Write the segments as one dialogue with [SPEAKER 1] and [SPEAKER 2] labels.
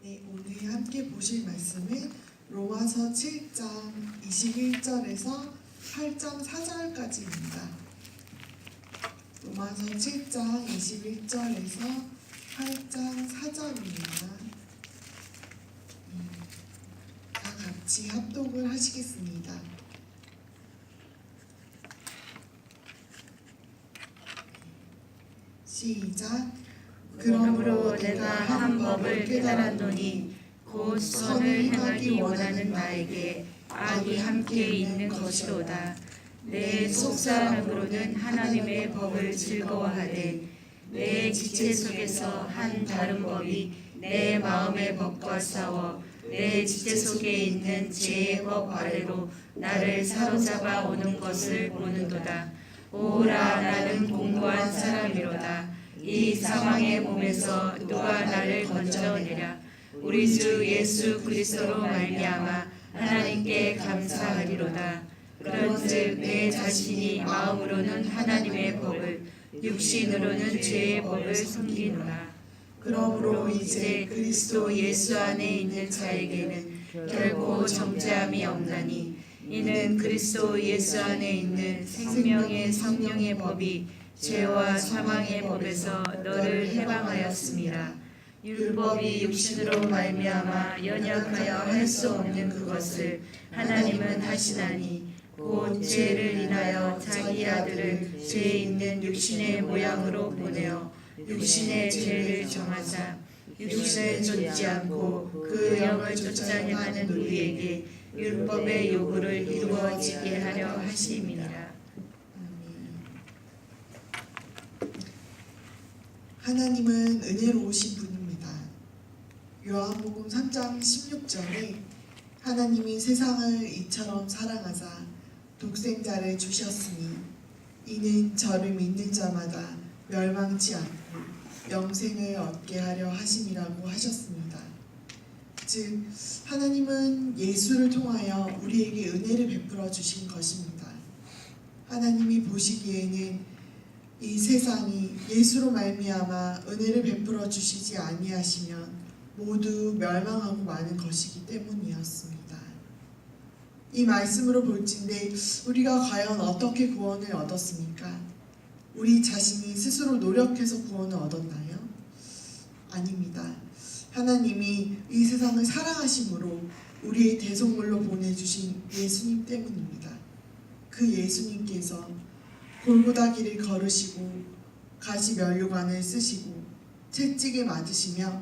[SPEAKER 1] 네, 오늘 함께 보실 말씀은 로마서 7장 21절에서 8장 4절까지입니다. 로마서 7장 21절에서 8장 4절입니다. 다 같이 합독을 하시겠습니다. 시작.
[SPEAKER 2] 그러므로 내가 한 법을 깨달았노니 곧 선을 행하기 원하는 나에게 악이 함께 있는 것이로다. 내 속사람으로는 하나님의 법을 즐거워하되 내 지체 속에서 한 다른 법이 내 마음의 법과 싸워 내 지체 속에 있는 죄의 법 아래로 나를 사로잡아 오는 것을 보는도다. 오라, 나는 공고한 사람이로다. 이 사망의 몸에서 누가 나를 건져내랴. 우리 주 예수 그리스도로 말미암아 하나님께 감사하리로다. 그런즉 내 자신이 마음으로는 하나님의 법을, 육신으로는 죄의 법을 숨기노라. 그러므로 이제 그리스도 예수 안에 있는 자에게는 결코 정죄함이 없나니, 이는 그리스도 예수 안에 있는 생명의 성령의 법이 죄와 사망의 법에서 너를 해방하였습니다. 율법이 육신으로 말미암아 연약하여 할 수 없는 그것을 하나님은 하시나니, 곧 죄를 인하여 자기 아들을 죄 있는 육신의 모양으로 보내어 육신의 죄를 정하사 육신을 쫓지 않고 그 영을 쫓아 행하는 우리에게 율법의 요구를 이루어지게 하려 하심이니라.
[SPEAKER 1] 하나님은 은혜로우신 분입니다. 요한복음 3장 16절에 하나님이 세상을 이처럼 사랑하사 독생자를 주셨으니 이는 저를 믿는 자마다 멸망치 않고 영생을 얻게 하려 하심이라고 하셨습니다. 즉 하나님은 예수를 통하여 우리에게 은혜를 베풀어 주신 것입니다. 하나님이 보시기에는 이 세상이 예수로 말미암아 은혜를 베풀어 주시지 아니하시면 모두 멸망하고 마는 것이기 때문이었습니다. 이 말씀으로 볼진데 우리가 과연 어떻게 구원을 얻었습니까? 우리 자신이 스스로 노력해서 구원을 얻었나요? 아닙니다. 하나님이 이 세상을 사랑하심으로 우리의 대속물로 보내주신 예수님 때문입니다. 그 예수님께서 골고다 길을 걸으시고 가시면류관을 쓰시고 채찍에 맞으시며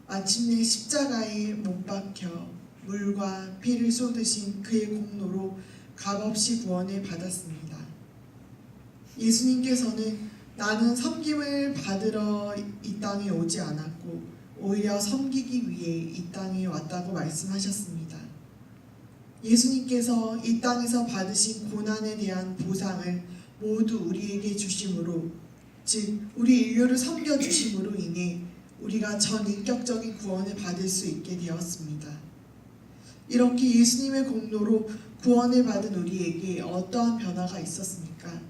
[SPEAKER 1] 마침내 십자가에 못 박혀 물과 피를 쏟으신 그의 공로로 값없이 구원을 받았습니다. 예수님께서는 나는 섬김을 받으러 이 땅에 오지 않았고 오히려 섬기기 위해 이 땅에 왔다고 말씀하셨습니다. 예수님께서 이 땅에서 받으신 고난에 대한 보상을 모두 우리에게 주심으로, 즉 우리 인류를 섬겨주심으로 인해 우리가 전인격적인 구원을 받을 수 있게 되었습니다. 이렇게 예수님의 공로로 구원을 받은 우리에게 어떠한 변화가 있었습니까?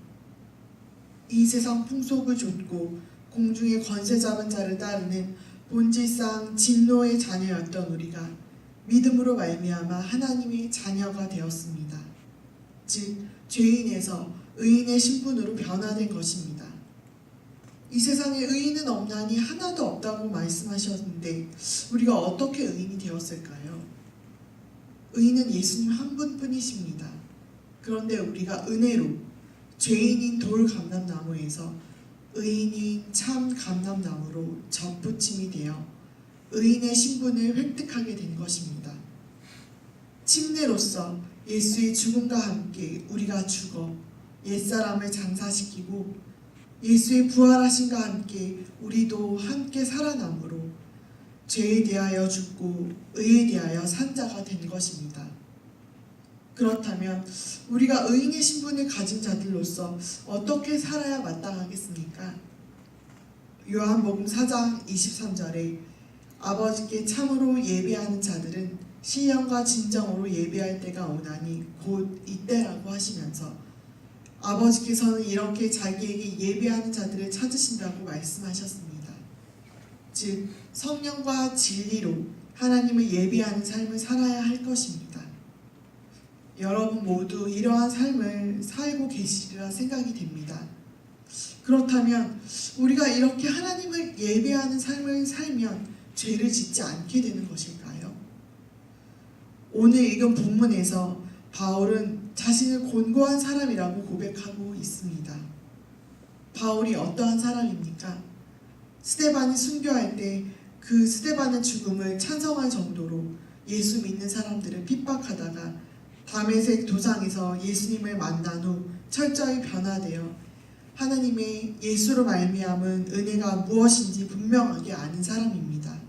[SPEAKER 1] 이 세상 풍속을 좇고 공중의 권세 잡은 자를 따르는 본질상 진노의 자녀였던 우리가 믿음으로 말미암아 하나님의 자녀가 되었습니다. 즉 죄인에서 의인의 신분으로 변화된 것입니다. 이 세상에 의인은 없나니 하나도 없다고 말씀하셨는데 우리가 어떻게 의인이 되었을까요? 의인은 예수님 한 분뿐이십니다. 그런데 우리가 은혜로 죄인인 돌 감람나무에서 의인인 참 감람나무로 접붙임이 되어 의인의 신분을 획득하게 된 것입니다. 침례로서 예수의 죽음과 함께 우리가 죽어 옛사람을 장사시키고 예수의 부활하심과 함께 우리도 함께 살아남으로 죄에 대하여 죽고 의에 대하여 산 자가 된 것입니다. 그렇다면 우리가 의인의 신분을 가진 자들로서 어떻게 살아야 마땅하겠습니까? 요한복음 4장 23절에 아버지께 참으로 예배하는 자들은 신령과 진정으로 예배할 때가 오나니 곧 이때라고 하시면서 아버지께서는 이렇게 자기에게 예배하는 자들을 찾으신다고 말씀하셨습니다. 즉 성령과 진리로 하나님을 예비하는 삶을 살아야 할 것입니다. 여러분 모두 이러한 삶을 살고 계시리라 생각이 됩니다. 그렇다면 우리가 이렇게 하나님을 예배하는 삶을 살면 죄를 짓지 않게 되는 것일까요? 오늘 읽은 본문에서 바울은 자신을 곤고한 사람이라고 고백하고 있습니다. 바울이 어떠한 사람입니까? 스데반이 순교할 때 그 스데반의 죽음을 찬성할 정도로 예수 믿는 사람들을 핍박하다가 다메섹 도상에서 예수님을 만난 후 철저히 변화되어 하나님의 예수로 말미암은 은혜가 무엇인지 분명하게 아는 사람입니다.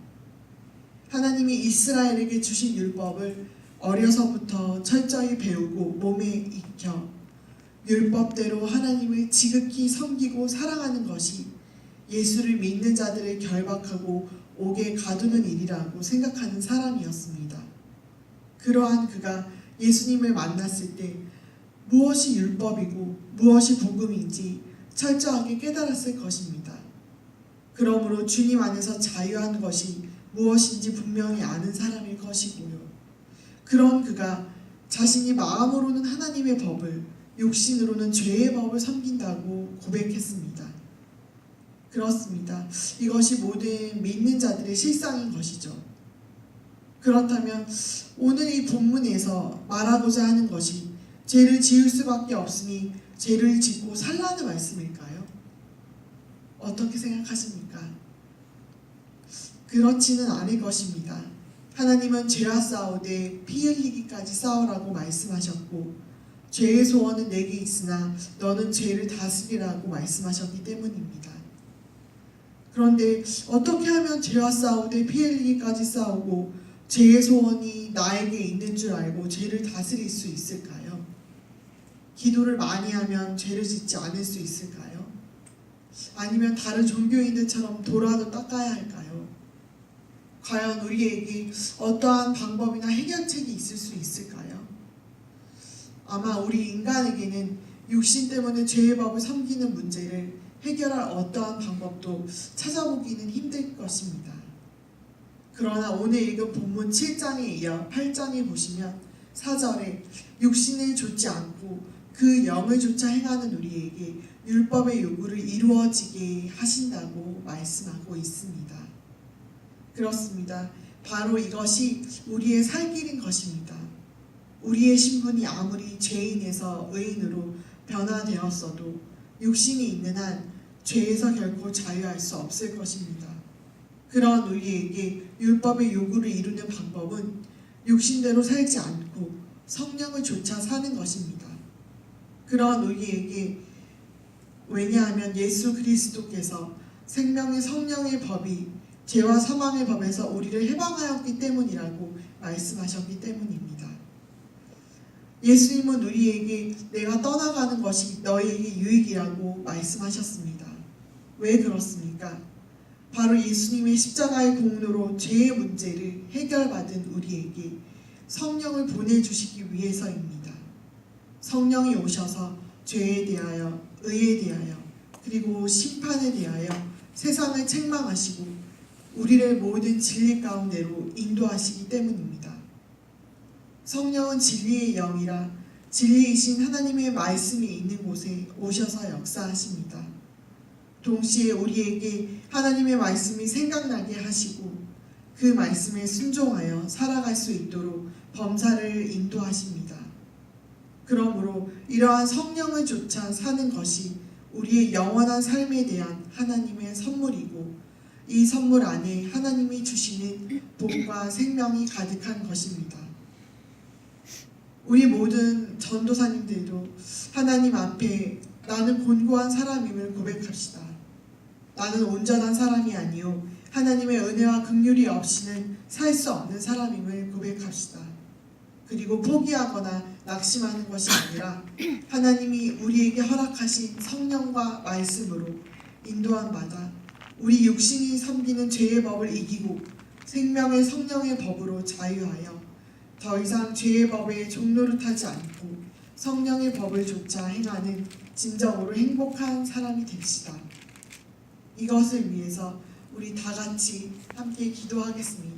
[SPEAKER 1] 하나님이 이스라엘에게 주신 율법을 어려서부터 철저히 배우고 몸에 익혀 율법대로 하나님을 지극히 섬기고 사랑하는 것이 예수를 믿는 자들을 결박하고 옥에 가두는 일이라고 생각하는 사람이었습니다. 그러한 그가 예수님을 만났을 때 무엇이 율법이고 무엇이 복음인지 철저하게 깨달았을 것입니다. 그러므로 주님 안에서 자유한 것이 무엇인지 분명히 아는 사람일 것이고요. 그런 그가 자신이 마음으로는 하나님의 법을, 육신으로는 죄의 법을 섬긴다고 고백했습니다. 그렇습니다. 이것이 모든 믿는 자들의 실상인 것이죠. 그렇다면 오늘 이 본문에서 말하고자 하는 것이 죄를 지을 수밖에 없으니 죄를 짓고 살라는 말씀일까요? 어떻게 생각하십니까? 그렇지는 않을 것입니다. 하나님은 죄와 싸우되 피 흘리기까지 싸우라고 말씀하셨고 죄의 소원은 내게 있으나 너는 죄를 다스리라고 말씀하셨기 때문입니다. 그런데 어떻게 하면 죄와 싸우되 피 흘리기까지 싸우고 죄의 소원이 나에게 있는 줄 알고 죄를 다스릴 수 있을까요? 기도를 많이 하면 죄를 짓지 않을 수 있을까요? 아니면 다른 종교인들처럼 도라도 닦아야 할까요? 과연 우리에게 어떠한 방법이나 해결책이 있을 수 있을까요? 아마 우리 인간에게는 육신 때문에 죄의 법을 섬기는 문제를 해결할 어떠한 방법도 찾아보기는 힘들 것입니다. 그러나 오늘 읽은 본문 7장에 이어 8장에 보시면 4절에 육신을 좇지 않고 그 영을 조차 행하는 우리에게 율법의 요구를 이루어지게 하신다고 말씀하고 있습니다. 그렇습니다. 바로 이것이 우리의 살 길인 것입니다. 우리의 신분이 아무리 죄인에서 의인으로 변화되었어도 육신이 있는 한 죄에서 결코 자유할 수 없을 것입니다. 그런 우리에게 율법의 요구를 이루는 방법은 육신대로 살지 않고 성령을 좇아 사는 것입니다. 그런 우리에게 왜냐하면 예수 그리스도께서 생명의 성령의 법이 죄와 사망의 법에서 우리를 해방하였기 때문이라고 말씀하셨기 때문입니다. 예수님은 우리에게 내가 떠나가는 것이 너희에게 유익이라고 말씀하셨습니다. 왜 그렇습니까? 바로 예수님의 십자가의 공로로 죄의 문제를 해결받은 우리에게 성령을 보내주시기 위해서입니다. 성령이 오셔서 죄에 대하여, 의에 대하여, 그리고 심판에 대하여 세상을 책망하시고 우리를 모든 진리 가운데로 인도하시기 때문입니다. 성령은 진리의 영이라 진리이신 하나님의 말씀이 있는 곳에 오셔서 역사하십니다. 동시에 우리에게 하나님의 말씀이 생각나게 하시고 그 말씀에 순종하여 살아갈 수 있도록 범사를 인도하십니다. 그러므로 이러한 성령을 좇아 사는 것이 우리의 영원한 삶에 대한 하나님의 선물이고 이 선물 안에 하나님이 주시는 복과 생명이 가득한 것입니다. 우리 모든 전도사님들도 하나님 앞에 나는 곤고한 사람임을 고백합시다. 나는 온전한 사람이 아니요 하나님의 은혜와 긍휼이 없이는 살 수 없는 사람임을 고백합시다. 그리고 포기하거나 낙심하는 것이 아니라 하나님이 우리에게 허락하신 성령과 말씀으로 인도함 받아 우리 육신이 섬기는 죄의 법을 이기고 생명의 성령의 법으로 자유하여 더 이상 죄의 법에 종노릇하지 않고 성령의 법을 좇아 행하는 진정으로 행복한 사람이 됩시다. 이것을 위해서 우리 다 같이 함께 기도하겠습니다.